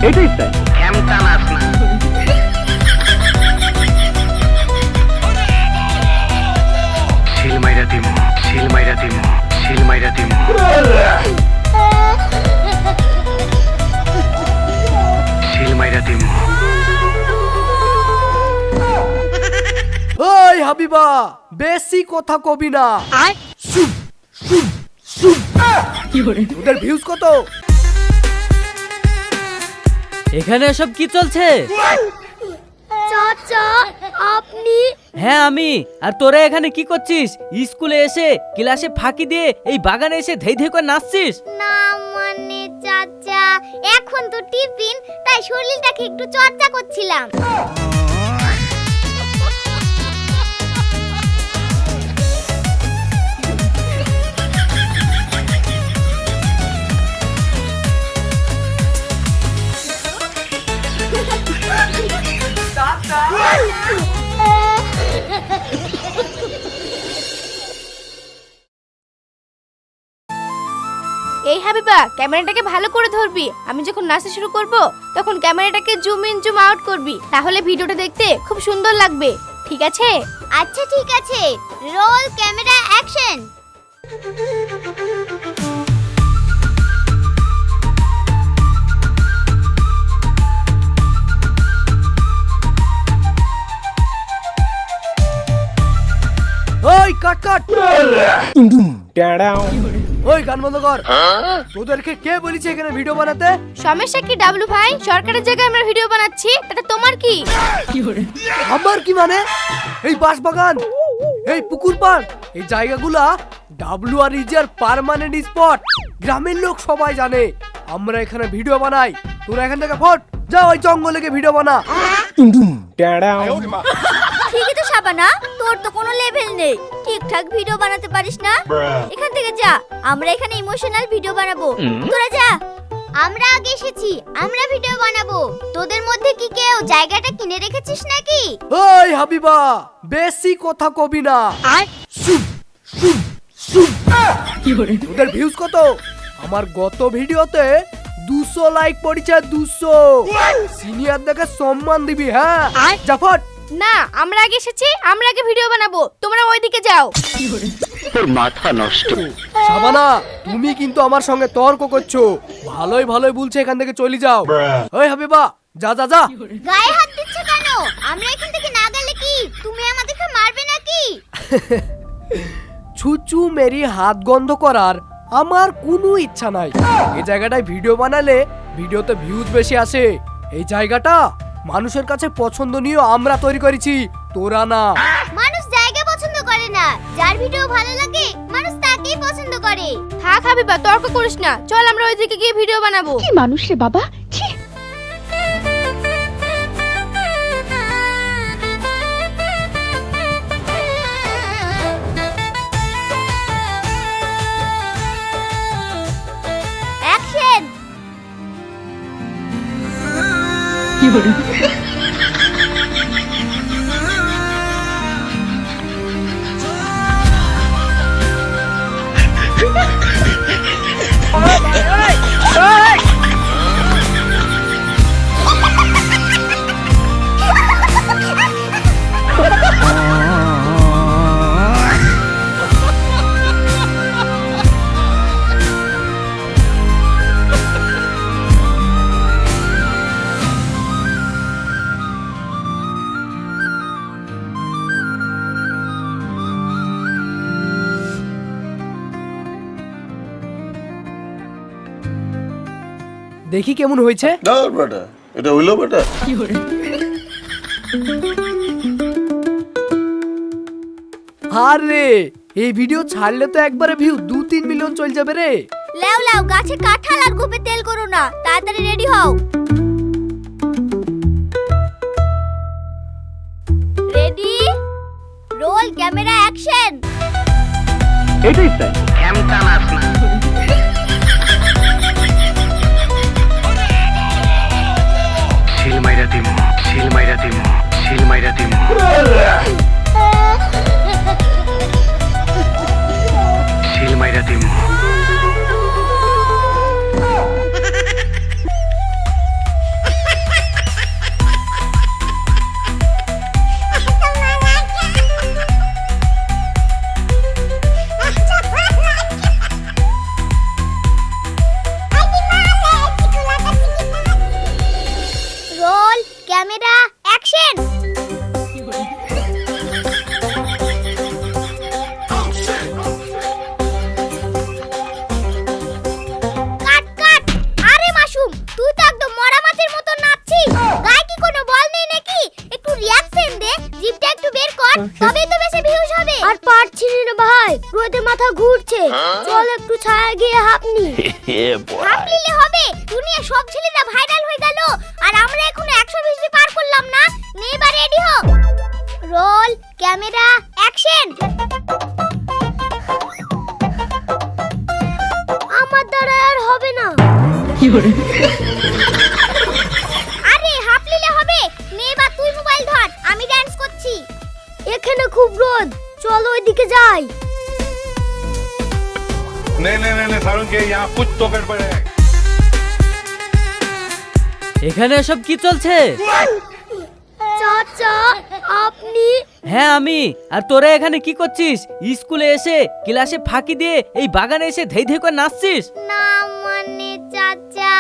এটাই তাই ক্যামটা নাচ না শিলমাইরা দিমু শিলমাইরা দিমু শিলমাইরা দিমু শিলমাইরা দিমু। ওই হাবিবা বেশি কথা কবি না। শুভ শুভ শুভ ওদের ভিউজ কত? এখানে এসব কি চলছে? চাচা আপনি? হ্যাঁ আমি। আর তোরা এখানে কি করছিস? স্কুলে এসে ক্লাসে ফাঁকি দিয়ে এই বাগানে এসে ধেই ধেই করে নাচছিস? না মানে চাচা এখন তো টিফিন, তাই শরীরটাকে একটু চর্চা করছিলাম। এই হাবিবা ক্যামেরাটাকে ভালো করে ধরবি। আমি যখন নাচতে শুরু করব তখন ক্যামেরাটাকে জুম ইন জুম আউট করবি, তাহলে ভিডিওটা দেখতে খুব সুন্দর লাগবে, ঠিক আছে? আচ্ছা ঠিক আছে, রোল ক্যামেরা অ্যাকশন। ওই কাট কাট ওই গান বন্ধ কর। তোদেরকে কে বলেছে এখানে ভিডিও বানাতে? সমস্যা কি ডাবলু ভাই? সরকারের জায়গায় আমরা ভিডিও বানাচ্ছি, তাতে তোমার কি? আমার কি মানে? এই বাঁশবাগান, এই পুকুর পাড়, এই জায়গাগুলা ডাবলু আর ইজার পার্মানেন্ট স্পট। গ্রামের লোক সবাই জানে আমরা এখানে ভিডিও বানাই। তোরা এখান থেকে ফট যা, ওই জঙ্গলে গিয়ে ভিডিও বানা। ঠিকই তো শাবানা, তোর তো কোনো লেভেল নেই, ঠিকঠাক ভিডিও বানাতে পারিস না। এখান থেকে যা, আমরা এখানে ইমোশনাল ভিডিও বানাবো, তোরা যা। আমরা আগে এসেছি, আমরা ভিডিও বানাবো। তোদের মধ্যে কি কেউ জায়গাটা কিনে রেখেছিস নাকি? ওই হাবিবা বেশি কথা কবি না। শুভ শুভ শুভ ওদের ভিউজ কত? আমার গত ভিডিওতে 200 লাইক পড়েছে, 200। সিনিয়র দেখে সম্মান দিবি, হ্যাঁ যা ফট। না, আমরা আগে এসেছি, আমরা আগে ভিডিও বানাবো, তোমরা ওইদিকে যাও। তোর মাথা নষ্ট। শাবানা তুমি কিন্তু আমার সঙ্গে তর্ক করছো। ভালোই ভালোই বলছে এখান থেকে চলে যাও। ওই হাবিবা যা যা যা। গায়ে হাত দিচ্ছ কেন? আমরা এখান থেকে না গেলে কি তুমি আমাদেরকে মারবে নাকি? ছুচু মেরি হাত গন্ধ করার আমার কোনো ইচ্ছা নাই। এই জায়গাটায় ভিডিও বানালে ভিডিওতে ভিউজ বেশি আসে। এই জায়গাটা মানুষের কাছে পছন্দনীয় আমরা তৈরি করেছি, তোরা না। মানুষ জায়গা পছন্দ করে না, যার ভিডিও ভালো লাগে মানুষ তাকেই পছন্দ করে। থাক হাবিবা, তর্ক করিস না, চল আমরা ওইদিকে গিয়ে ভিডিও বানাবো। কি মানুষ রে বাবা, ছি। অ্যাকশন। দেখি কেমন হয়েছে। এটা হইলো বেটা। আরে এই ভিডিও ছাড়লে তো একবারে ভিউ 2-3 মিলিয়ন চলে যাবে রে। লাও লাও, গাছে কাঁঠাল আর গোপে তেল করো না, তাড়াতাড়ি রেডি হও। Ready, roll camera action. এটাই তাই ক্যামটা নাচ না শিলমাইরা দিমু শিলমাইরা দিমু শিলমাইরা দিমু শিলমাইরা দিমু। ভাবলিলে হবে, দুনিয়া সব ছেলেরা ভাইরাল হয়ে গেল আর আমরা এখনো 120 পার করলাম না। নে এবার রেডি হ, রোল ক্যামেরা অ্যাকশন। আমার দ্বারা আর হবে না। আরে হাফলিলে হবে, নে এবার তুই মোবাইল ধর, আমি ডান্স করছি। এখানে খুব রোদ, চলো ওইদিকে যাই। नहीं सारुण के यहाँ कुछ तो गड़बड़ है। এখানে এসব কি চলছে? চাচা আপনি? হ্যাঁ আমি। আর তোরা এখানে কি করছিস? স্কুলে এসে ক্লাসে ফাঁকি দিয়ে এই বাগানে এসে ধেই ধেই করে নাচছিস? না মানে চাচা,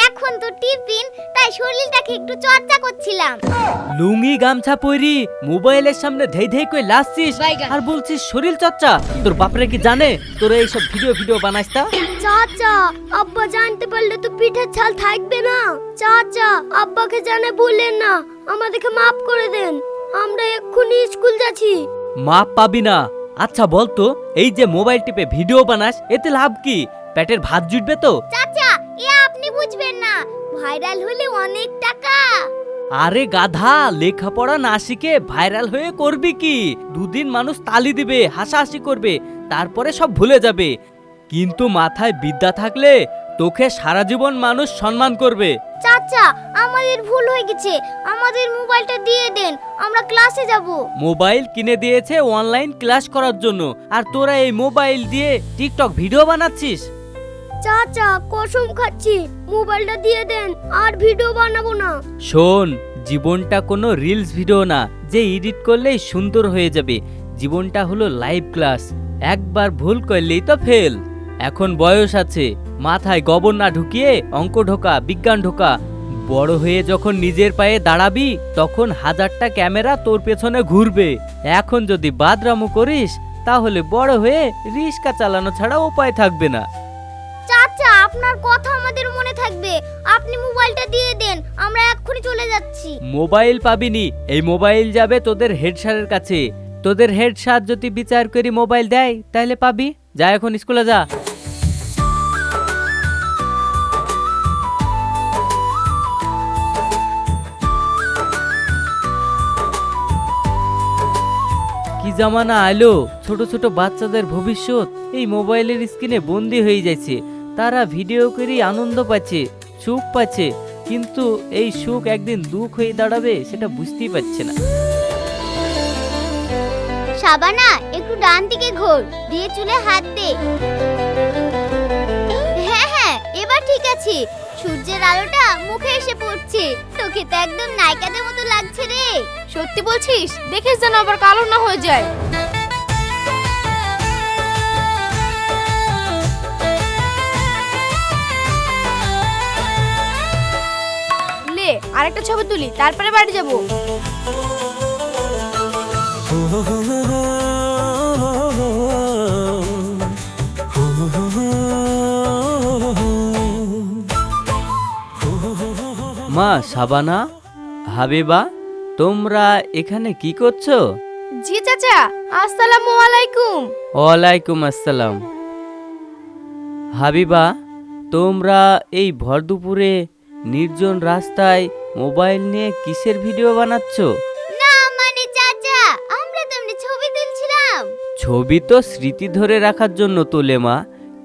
এখন তো টিফিন, তাই শরীরটাকে একটু চর্চা করছিলাম। লুঙ্গি গামছা পরি মোবাইলের সামনে ধেই ধেই করে নাচছিস আর বলছিস শরীর চর্চা? তোর বাপরে কি জানে তোরা এইসব ভিডিও বানাইস? তা চাচা আব্বা জানতে পারলে তো পিঠের ছাল থাকবে না। চাচা আব্বাকে জানে বললেন না, আমাদেরকে মাফ করে দেন, আমরা এক্ষুনি স্কুল যাচ্ছি। মাপ পাবি না। আচ্ছা বলতো, এই যে মোবাইল টিপে ভিডিও বানাস এতে লাভ কি? পেটের ভাত জুটবে তো? চাচা এ আপনি বুঝবেন না, ভাইরাল হলে অনেক টাকা। আরে গাধা, লেখাপড়া না শিখে ভাইরাল হয়ে করবি কি? দুদিন মানুষ তালি দিবে, হাসাহাসি করবে, তারপরে সব ভুলে যাবে। কিন্তু মাথায় বিদ্যা থাকলে তোকে সারা জীবন মানুষ সম্মান করবে। চাচা আমাদের ভুল হয়ে গেছে, আমাদের মোবাইলটা দিয়ে দেন, আমরা ক্লাসে যাব। মোবাইল কিনে দিয়েছে অনলাইন ক্লাস করার জন্য, আর তোরা এই মোবাইল দিয়ে টিকটক ভিডিও বানাচ্ছিস? চাচা কসম খাচ্ছি, মোবাইলটা দিয়ে দেন, আর ভিডিও বানাবো না। শোন, জীবনটা কোনো রিলস ভিডিও না যে এডিট করলেই সুন্দর হয়ে যাবে। জীবনটা হলো লাইভ ক্লাস, একবার ভুল করলেই তো ফেল। এখন বয়স আছে, মাথায় গোবর না ঢুকিয়ে অঙ্ক ঢোকা, বিজ্ঞান ঢোকা। বড় হয়ে যখন নিজের পায়ে দাঁড়াবি তখন 1000টা ক্যামেরা তোর পেছনে ঘুরবে। এখন যদি বাদরামু করিস তাহলে বড় হয়ে রিক্সা চালানো ছাড়া উপায় থাকবে না। চাচা আপনার কথা আমাদের মনে থাকবে, আপনি মোবাইলটা দিয়ে দেন, আমরা এক্ষুনি চলে যাচ্ছি। মোবাইল পাবিনি, এই মোবাইল যাবে তোদের হেড স্যারের কাছে। তোদের হেড স্যার যদি বিচার করি মোবাইল দেয় তাহলে পাবি। যা এখন স্কুলে যা। কি জামানা আলো, ছোট ছোট বাচ্চাদের ভবিষ্যৎ এই মোবাইলের স্ক্রিনে বন্দি হয়ে যাচ্ছে। তারা ভিডিও করে আনন্দ পাচ্ছে, সুখ পাচ্ছে, কিন্তু এই সুখ একদিন দুঃখ হয়ে দাঁড়াবে সেটা বুঝতেই পারছে না। শাবানা একটু ডান দিকে ঘোর, দিয়ে চুলে হাত দে। হ্যাঁ এবার ঠিক আছে, সূর্যের আলোটা মুখে এসে পড়ছে, তোকে তো একদম নায়িকাদের মতো লাগছে রে। সত্যি বলছিস? দেখিস যেন আবার কালো না হয়ে যায়। লে আরেকটা ছবি তুলি, তারপরে বাড়ি যাব। মা শাবানা, হাবিবা, তোমরা এখানে কি করছো? জি চাচা, আসসালামু আলাইকুম। ওয়ালাইকুম আসসালাম। হাবিবা, তোমরা এই ভর দুপুরে নির্জন রাস্তায় মোবাইল নিয়ে কিসের ভিডিও বানাচ্ছ? না মানে চাচা, আমরা তো এমনি ছবি তুলছিলাম। ছবি তো স্মৃতি ধরে রাখার জন্য তোলে মা,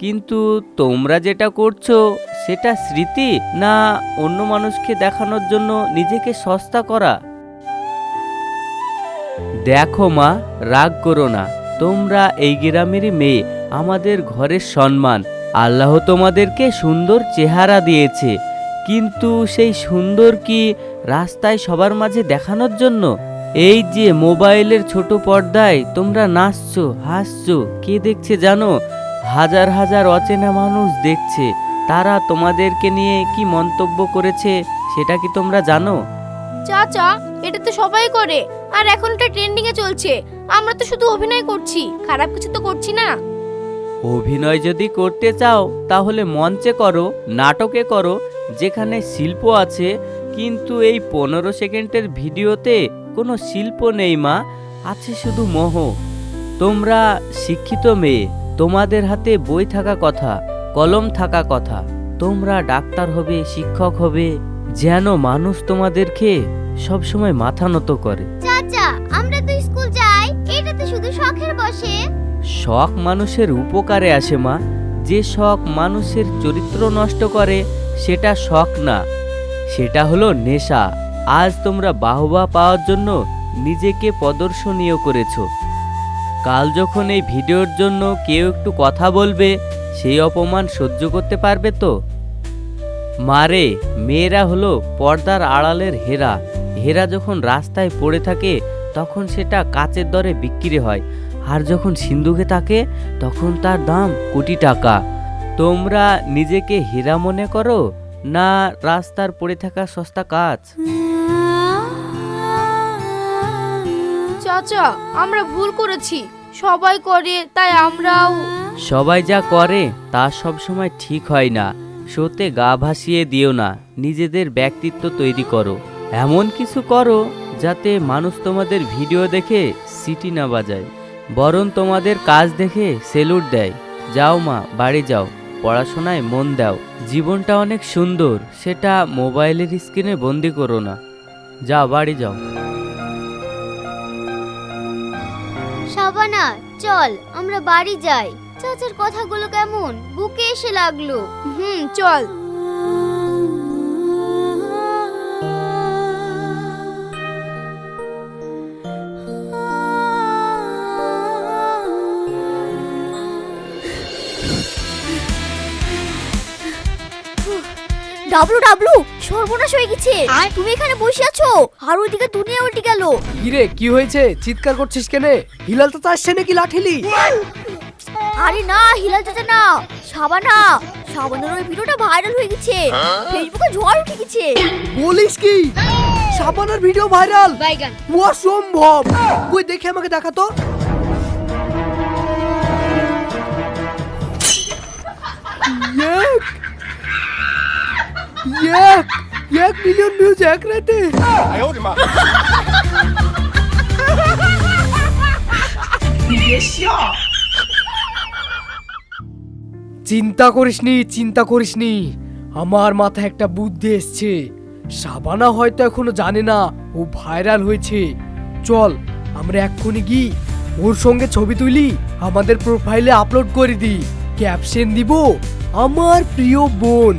কিন্তু তোমরা যেটা করছো সেটা স্মৃতি না অন্য মানুষকে দেখানোর জন্য নিজেকে সস্তা করা? দেখো মা, রাগ করো না, তোমরা এই গ্রামেরই মেয়ে, আমাদের ঘরের সম্মান। আল্লাহ তোমাদেরকে সুন্দর চেহারা দিয়েছে, কিন্তু সেই সুন্দর কি রাস্তায় সবার মাঝে দেখানোর জন্য? এই যে মোবাইলের ছোট পর্দায় তোমরা নাচছো, হাসছো, কে দেখছে জানো? হাজার হাজার অচেনা মানুষ দেখছে। তারা তোমাদেরকে নিয়ে কি মন্তব্য করেছে সেটা কি তোমরা জানো? চাচা এটা তো সবাই করে, আর এখন এটা ট্রেন্ডিং এ চলছে। আমরা তো শুধু অভিনয় করছি, খারাপ কিছু তো করছি না। অভিনয় যদি করতে চাও তাহলে মঞ্চে করো, নাটকে করো, যেখানে শিল্প আছে। কিন্তু এই 15 সেকেন্ডের ভিডিওতে কোনো শিল্প নেই মা, আছে শুধু মোহ। তোমরা শিক্ষিত মেয়ে, তোমাদের হাতে বই থাকা কথা, কলম থাকা কথা। তোমরা ডাক্তার হবে, শিক্ষক হবে, যেন মানুষ তোমাদেরকে সবসময় মাথা নত করে। চাচা আমরা তো স্কুল যাই, এটা তো শুধু শখের বসে। শখ মানুষের উপকারে আসে মা। যে শখ মানুষের চরিত্র নষ্ট করে সেটা শখ না, সেটা হলো নেশা। আজ তোমরা বাহবা পাওয়ার জন্য নিজেকে প্রদর্শনীয় করেছো, কাল যখন এই ভিডিওর জন্য কেউ একটু কথা বলবে সেই অপমান সহ্য করতে পারবে তো? মারে, মেয়েরা হলো পর্দার আড়ালের হেরা। হেরা যখন রাস্তায় পড়ে থাকে তখন সেটা কাচের দরে বিক্রি হয়, আর যখন সিন্ধুকে থাকে তখন তার দাম কোটি টাকা। তোমরা নিজেকে হীরা মনে করো না রাস্তার পড়ে থাকা সস্তা কাচ? চাচা আমরা ভুল করেছি, সবাই করে তাই আমরাও। সবাই যা করে তা সব সময় ঠিক হয় না। শোতে গা ভাসিয়ে দিও না, নিজেদের ব্যক্তিত্ব তৈরি করো। এমন কিছু করো যাতে মানুষ তোমাদের ভিডিও দেখে সিটি না বাজায়, বরং তোমাদের কাজ দেখে সেলুট দেয়। যাও মা, বাড়ি যাও, পড়াশোনায় মন দাও। জীবনটা অনেক সুন্দর, সেটা মোবাইলের স্ক্রিনে বন্দি করো না। যাও, বাড়ি যাও। শাবানা চল আমরা বাড়ি যাই, চাচার কথাগুলো কেমন বুকে এসে লাগলো। চল। ডাবলু ডাবলু সর্বনাশ হয়ে গেছে, তুমি এখানে বসে আছো আর ওইদিকে দুনিয়া উল্টে গেল। কিরে কি হয়েছে, চিৎকার করছিস কেন? হিলাল তো আসছে নাকি লাঠিলি? আরে না হিলাল চাচা না, শাবানা। শাবানার ওই ভিডিওটা ভাইরাল হয়ে গেছে, ফেসবুকে ঝড় উঠে গেছে। বলিস কি? শাবানার ভিডিও ভাইরাল? অসম্ভব। কই দেখে আমাকে দেখা তো। एक मिलियन व्यूज एक रहते। চিন্তা করিসনি, আমার মাথায় একটা বুদ্ধি এসছে। শাবানা হয়তো এখনো জানে না ও ভাইরাল হয়েছে। চল আমরা এক্ষুনি গিয়ে ওর সঙ্গে ছবি তুলি, আমাদের প্রোফাইলে আপলোড করে দিই। ক্যাপশন দিব আমার প্রিয় বোন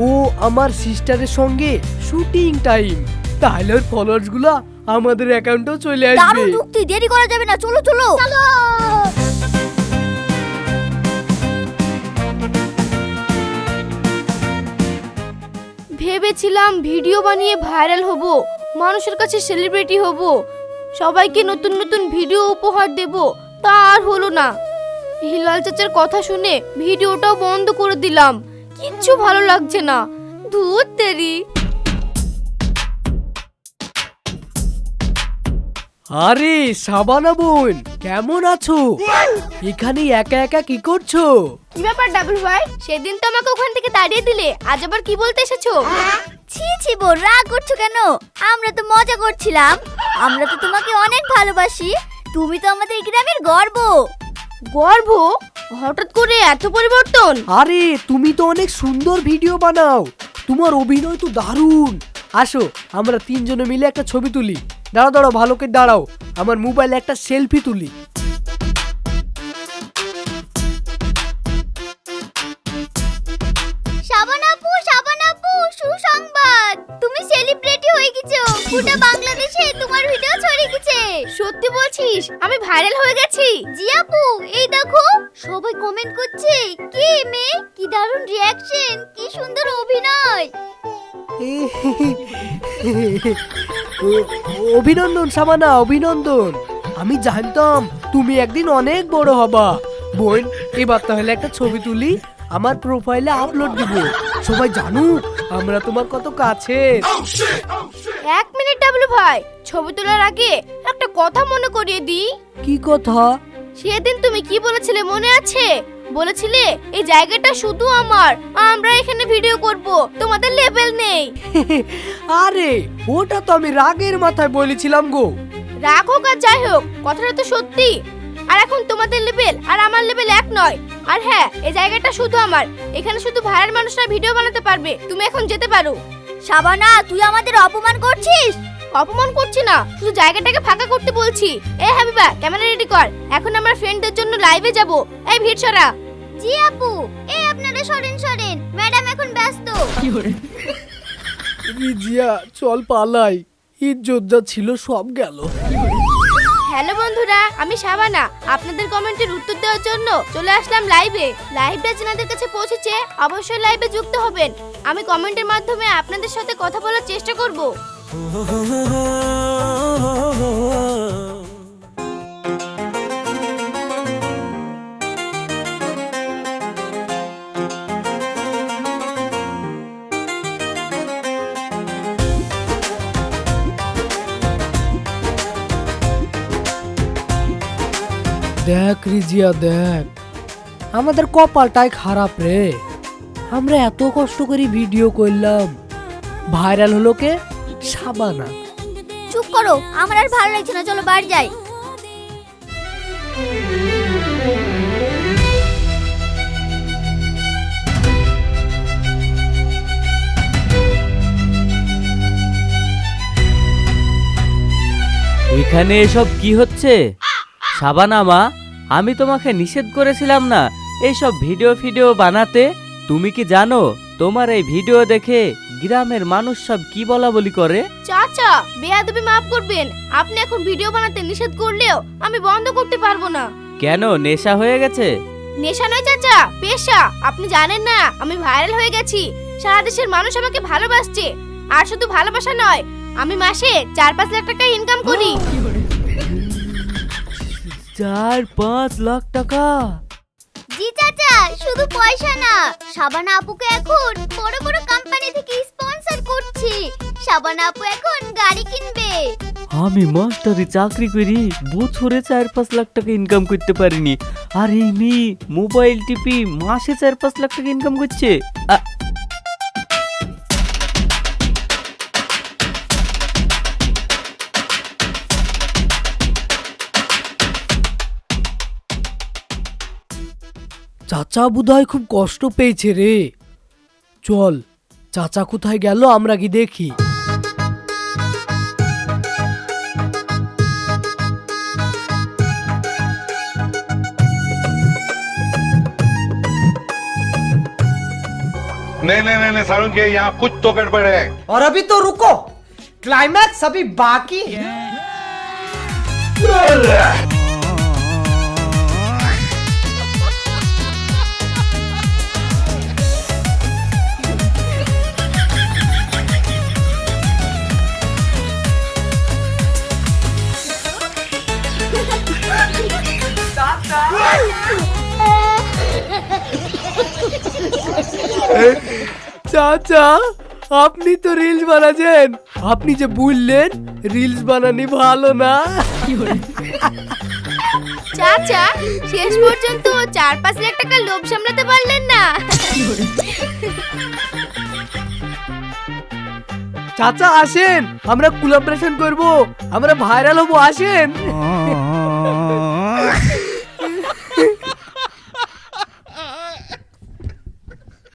ও আমার সিস্টারের সঙ্গে শুটিং টাইম। তাহলে ওর ফলোয়ার্স গুলা আমাদের অ্যাকাউন্টেও চলে আসবে। দারুণ যুক্তি, দেরি করা যাবে না, চলো চলো চলো। ভেবেছিলাম ভিডিও বানিয়ে ভাইরাল হব, মানুষের কাছে সেলিব্রিটি হব, সবাইকে নতুন নতুন ভিডিও উপহার দেব, তা আর হলো না। হিলাল চাচার কথা শুনে ভিডিওটাও বন্ধ করে দিলাম, কিচ্ছু ভালো লাগছে না। ধুর তেরি। আরে শাবানা বোন, কেমন আছো? এখানে একা একা কি করছো? কি ব্যাপার ডাবল ভাই, সেদিন তো আমাকে ওখান থেকে তাড়িয়ে দিলে, আজ আবার কি বলতে এসেছো? ছি ছি বোন, রাগ করছো কেন? আমরা তো মজা করছিলাম, আমরা তো তোমাকে অনেক ভালোবাসি, তুমি তো আমাদের গ্রামের গর্ব। গর্ব? হঠাৎ করে এত পরিবর্তন? আরে তুমি তো অনেক সুন্দর ভিডিও বানাও, তোমার অভিনয় তো দারুণ। আসো আমরা তিনজনে মিলে একটা ছবি তুলি। দাঁড়াও দাঁড়াও, ভালো করে দাঁড়াও, আমার মোবাইলে একটা সেলফি তুলি। শাবানা আপু সুসংবাদ, তুমি সেলিব্রিটি হয়ে গেছো, গোটা বাংলাদেশে তোমার ভিডিও ছড়িয়ে গেছে। সত্যি বলছিস? আমি ভাইরাল হয়ে গেছি? জি আপু, এই দেখো সবাই কমেন্ট করছে, কি মেয়ে, কি দারুণ রিঅ্যাকশন, কি সুন্দর অভিনয়। অভিনন্দন শাবানা, অভিনন্দন। আমি জানতাম তুমি একদিন অনেক বড় হবা। বোন, এবার তাহলে একটা ছবি তুলি, আমার প্রোফাইলে আপলোড দিব, সবাই জানুক আমরা তোমার কত কাছে। এক মিনিট ডাবলু ভাই, ছবি তোলার আগে একটা কথা মনে করিয়ে দিই। কি কথা? সেদিন তুমি কি বলেছিলে মনে আছে? বলেছিলে এই জায়গাটা শুধু আমার, আমরা এখানে ভিডিও করব, তোমাদের লেভেল নেই। আরে ওটা তো আমি রাগের মাথায় বলেছিলাম গো। রাগ হোক আর যাই হোক, কথাটা তো সত্যি। আর এখন তোমাদের লেভেল আর আমার লেভেল এক নয়। আর হ্যাঁ, এই জায়গাটা শুধু আমার, এখানে শুধু ভাইরাল মানুষরা ভিডিও বানাতে পারবে। তুমি এখন যেতে পারো। শাবানা, তুই আমাদের অপমান করছিস। অপমান করছি না, শুধু জায়গাটাকে ফাঁকা করতে বলছি। এই হাবিবা, ক্যামেরা রেডি কর, এখন আমরা ফ্রেন্ডদের জন্য লাইভে যাব। এই ভিড় সরা। জি আপু, এই আপনারা সরেন সরেন, ম্যাডাম এখন ব্যস্ত। রিজিয়া চল পালাই, ইজ্জত যা ছিল সব গেল। হ্যালো বন্ধুরা, আমি শাবানা। আপনাদের কমেন্টের উত্তর দেওয়ার জন্য চলে আসলাম লাইভে। লাইভটা যাদের কাছে পৌঁছেছে অবশ্যই লাইভে যুক্ত হবেন। আমি কমেন্টের মাধ্যমে আপনাদের সাথে কথা বলার চেষ্টা করব। দেখ রিজিয়া দেখ, আমাদের কপালটাই খারাপ রে। আমরা এত কষ্ট করে ভিডিও করলাম, ভাইরাল হলো কে? শাবানা। চুপ করো, আমার আর ভালো লাগছে না, চলো বাড়ি যাই। এখানে এসব কি হচ্ছে? শাবানা মা, আমি তোমাকে নিষেধ করেছিলাম না এইসব ভিডিও বানাতে? তুমি কি জানো তোমার এই ভিডিও দেখে গ্রামের মানুষ সব কি বলা বলি করে? চাচা, বেয়াদবি মাফ করবেন। আপনি এখন ভিডিও বানাতে নিষেধ করলেও আমি বন্ধ করতে পারবো না। কেন, নেশা হয়ে গেছে? নেশা নয় চাচা, পেশা। আপনি জানেন না আমি ভাইরাল হয়ে গেছি, সারা দেশের মানুষ আমাকে ভালোবাসছে। আর শুধু ভালোবাসা নয়, আমি মাসে 4-5 লাখ টাকা ইনকাম করি। 4-5 লাখ টাকা? জি চাচা, শুধু পয়সা না, শাবানা আপুকে এখন বড় বড় কোম্পানি থেকে স্পন্সর করছি। শাবানা আপু এখন গাড়ি কিনবে। আমি মাস্টারি চাকরি করি, বছরে 4-5 লাখ টাকা ইনকাম করতে পারিনি, আর এই মেয়ে মোবাইল টিপি মাসে 4-5 লাখ টাকা ইনকাম করছে। চাচা বোধহয় খুব কষ্ট পেয়েছে রে। চল, চাচা কোথায় গেল আমরা কি দেখি। नहीं सारुण के यहाँ कुछ तो गड़बड़ है। और अभी तो रुको, क्लाइमैक्स अभी बाकी है। চাচা, আপনি তো রিলস বানাচ্ছেন, আপনি যে বললেন রিলস বানানি ভালো না। চাচা, শেষ পর্যন্ত 4-5 লাখ টাকা লোভ সামলাতে পারলেন না। চাচা আসেন, আমরা কোলাবোরেশন করব, আমরা ভাইরাল হব, আসেন।